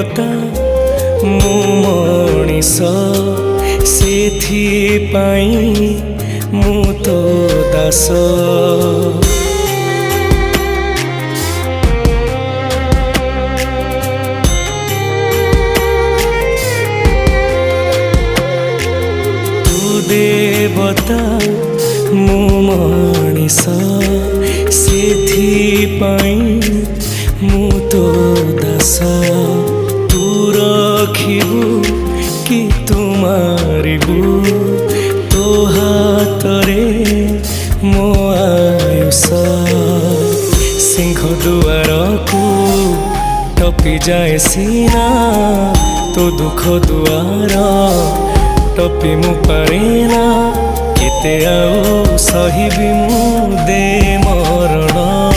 देवता मु मणिष सेथिपाई मु तो दास। देवता मु मणिष सेथिपाई मु तो दास। तू रखिबु कि तू मारिबु तो हातरे मो आयुष। सिंह दुआर को टपी जाए सीना तो दुख दुआर टपी मु पारेना केते आउ सहिबी मु दे मरण।